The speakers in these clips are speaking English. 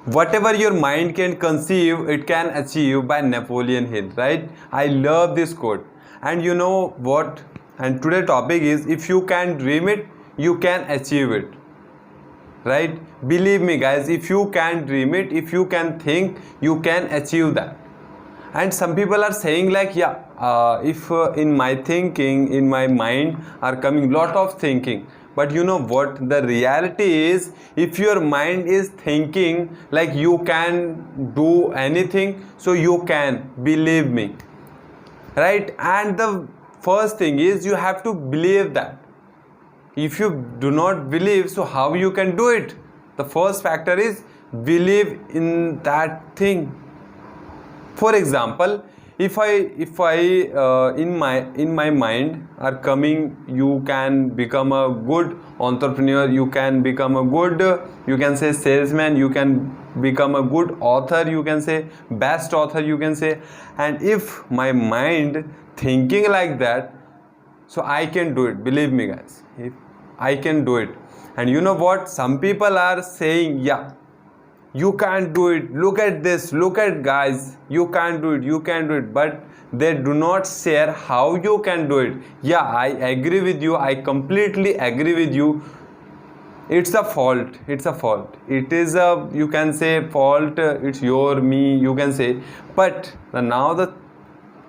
Whatever your mind can conceive, it can achieve, by Napoleon Hill, right? I love this quote. And you know what? And today topic is, if you can dream it, you can achieve it, right? Believe me guys, if you can dream it, if you can think, you can achieve that. And some people are saying like, yeah, if in my thinking, in my mind are coming lot of thinking, but you know what, the reality is, if your mind is thinking like you can do anything, so you can, believe me, right? And the first thing is, you have to believe that. If you do not believe, so how you can do it? The first factor is believe in that thing. For example, if I in my mind are coming, you can become a good entrepreneur, you can become a good, you can say salesman, you can become a good author, you can say best author, you can say. And if my mind thinking like that, so I can do it, believe me guys, if I can do it. And you know what, some people are saying, yeah, you can't do it, look at this, look at guys, you can't do it, you can do it, but they do not share how you can do it. Yeah, I agree with you, I completely agree with you. It's a fault, it's a fault, it is a, you can say fault, it's your, me, you can say. But now the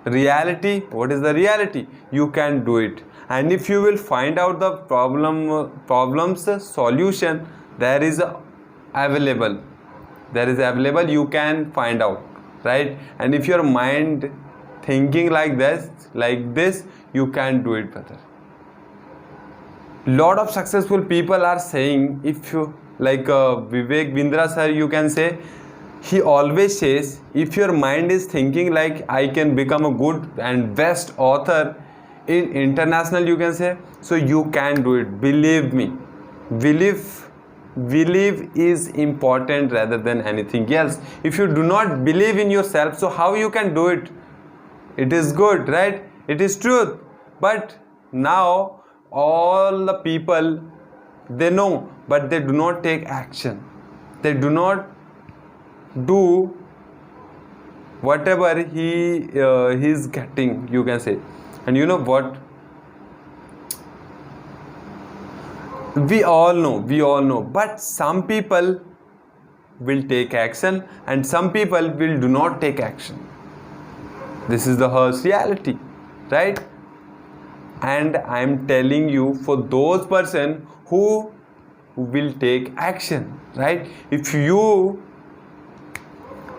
reality, what is the reality? You can do it. And if you will find out the problems solution, there is available, you can find out, right? And if your mind thinking like this, you can do it better. Lot of successful people are saying, if you like Vivek Bindra sir, you can say, he always says, if your mind is thinking like I can become a good and best author in international, you can say, so you can do it, believe me. Believe is important rather than anything else. If you do not believe in yourself, so how you can do it? It is good, right? It is truth. But now all the people, they know, but they do not take action, they do not do whatever he is getting, you can say. And you know what, we all know, but some people will take action and some people will do not take action. This is the harsh reality, right? And I am telling you, for those person who will take action, right? If you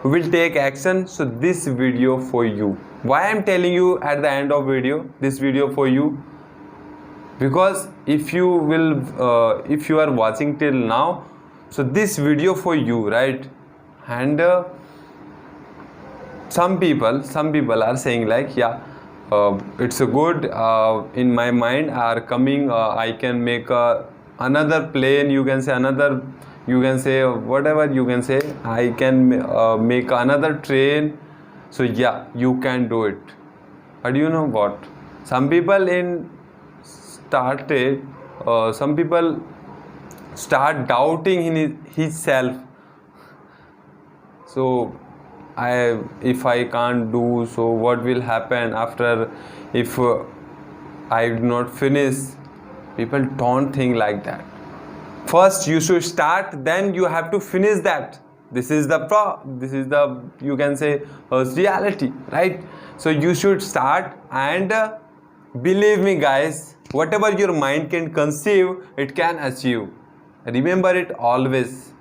will take action, so this video for you. Why I am telling you at the end of video, this video for you? Because if you will if you are watching till now, so this video for you, right? And some people are saying like, yeah, it's a good, in my mind are coming, I can make another plane, you can say, another, you can say whatever, you can say, I can make another train. So yeah, you can do it. But you know what, some people some people start doubting in his self. So if I can't do, so what will happen after if I do not finish? People don't think like that. First you should start, then you have to finish that. This is the you can say reality, right? So you should start, and believe me guys, whatever your mind can conceive, it can achieve. Remember it always.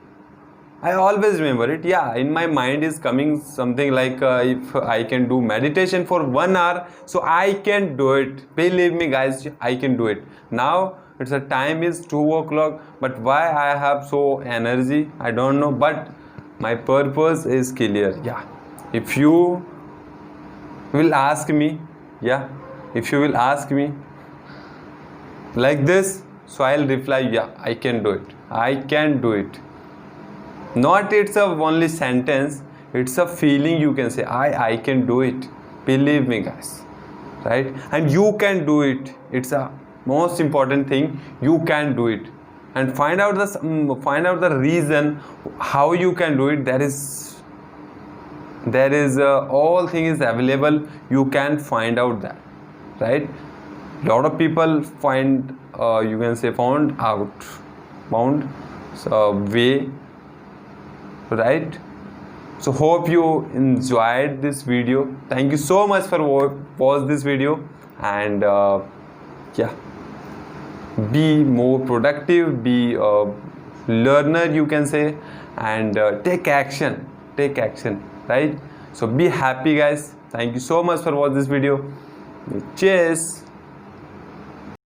I always remember it. Yeah, in my mind is coming something like, if I can do meditation for 1 hour, so I can do it. Believe me guys, I can do it. Now it's a time is 2 o'clock, but why I have so energy, I don't know, but my purpose is clear. Yeah, if you will ask me, yeah, if you will ask me like this, so I'll reply, yeah, I can do it, I can do it. Not it's a only sentence, it's a feeling, you can say, I can do it. Believe me guys, right? And you can do it. It's a most important thing, you can do it. and find out the reason how you can do it. There is all things available, you can find out that, right? Lot of people find you can say found way, right? So hope you enjoyed this video. Thank you so much for watch this video, and yeah, be more productive, be a learner, you can say, and take action, right? So be happy, guys. Thank you so much for watch this video. Cheers.